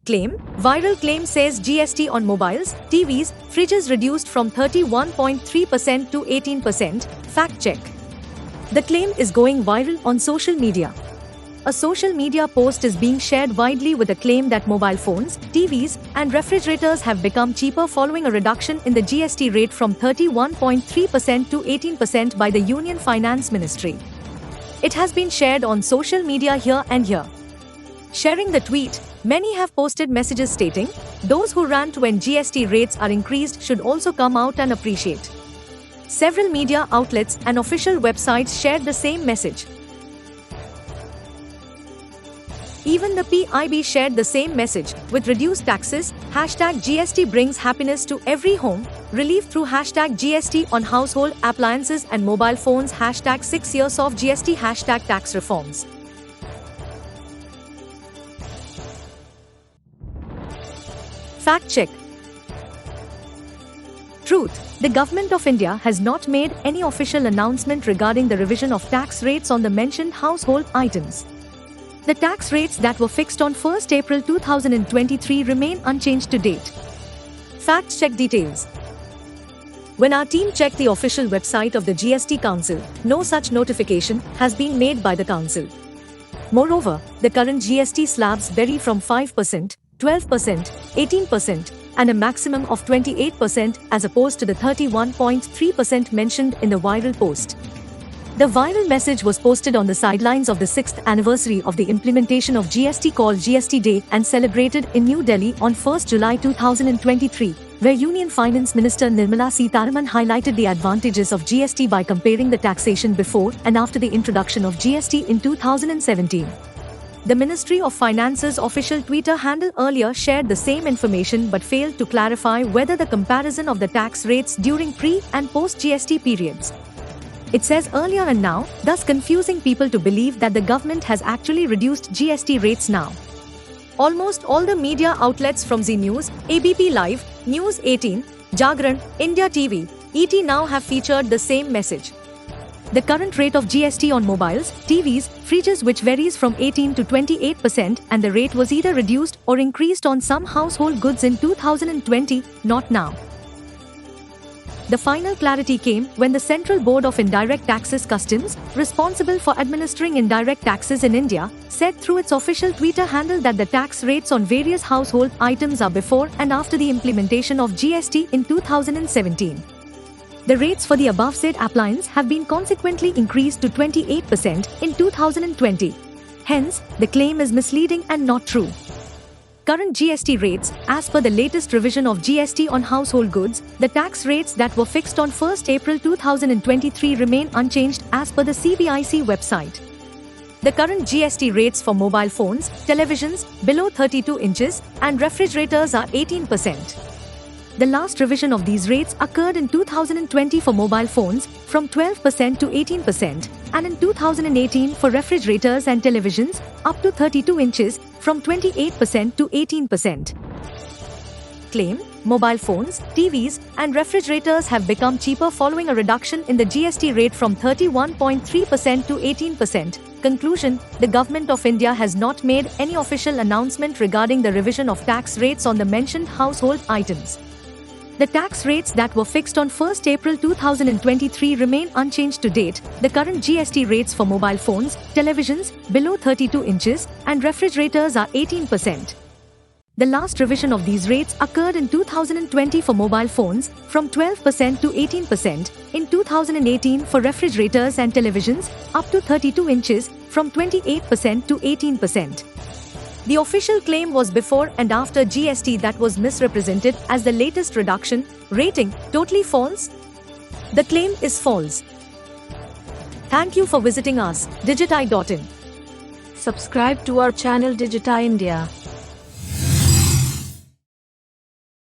Claim: viral claim says GST on mobiles, TVs, fridges reduced from 31.3% to 18%. Fact check. The claim is going viral on social media. A social media post is being shared widely with a claim that mobile phones, TVs, and refrigerators have become cheaper following a reduction in the GST rate from 31.3% to 18% by the Union Finance Ministry. It has been shared on social media here and here. Sharing the tweet, many have posted messages stating, "Those who rant when GST rates are increased should also come out and appreciate." Several media outlets and official websites shared the same message. Even the PIB shared the same message, with reduced taxes, #GST brings happiness to every home, relief through #GST on household appliances and mobile phones, #6 years of GST, #tax reforms. Fact check. Truth: the Government of India has not made any official announcement regarding the revision of tax rates on the mentioned household items. The tax rates that were fixed on 1st April 2023 remain unchanged to date. Fact check details. When our team checked the official website of the GST Council, no such notification has been made by the Council. Moreover, the current GST slabs vary from 5%, 12%, 18%, and a maximum of 28% as opposed to the 31.3% mentioned in the viral post. The viral message was posted on the sidelines of the 6th anniversary of the implementation of GST called GST Day and celebrated in New Delhi on 1st July 2023, where Union Finance Minister Nirmala Sitharaman highlighted the advantages of GST by comparing the taxation before and after the introduction of GST in 2017. The Ministry of Finance's official Twitter handle earlier shared the same information but failed to clarify whether the comparison of the tax rates during pre- and post-GST periods. It says earlier and now, thus confusing people to believe that the government has actually reduced GST rates now. Almost all the media outlets from Zee News, ABP Live, News 18, Jagran, India TV, ET Now have featured the same message. The current rate of GST on mobiles, TVs, fridges which varies from 18 to 28%, and the rate was either reduced or increased on some household goods in 2020, not now. The final clarity came when the Central Board of Indirect Taxes Customs, responsible for administering indirect taxes in India, said through its official Twitter handle that the tax rates on various household items are before and after the implementation of GST in 2017. The rates for the above said appliance have been consequently increased to 28% in 2020. Hence, the claim is misleading and not true. Current GST rates, as per the latest revision of GST on household goods, the tax rates that were fixed on 1st April 2023 remain unchanged as per the CBIC website. The current GST rates for mobile phones, televisions below 32 inches, and refrigerators are 18%. The last revision of these rates occurred in 2020 for mobile phones, from 12% to 18%, and in 2018 for refrigerators and televisions, up to 32 inches, from 28% to 18%. Claim: mobile phones, TVs, and refrigerators have become cheaper following a reduction in the GST rate from 31.3% to 18%. Conclusion: the Government of India has not made any official announcement regarding the revision of tax rates on the mentioned household items. The tax rates that were fixed on 1st April 2023 remain unchanged to date. The current GST rates for mobile phones, televisions below 32 inches, and refrigerators are 18%. The last revision of these rates occurred in 2020 for mobile phones, from 12% to 18%, in 2018 for refrigerators and televisions, up to 32 inches, from 28% to 18%. The official claim was before and after GST that was misrepresented as the latest reduction. Rating: totally false? The claim is false. Thank you for visiting us, digiti.in. Subscribe to our channel Digiti India.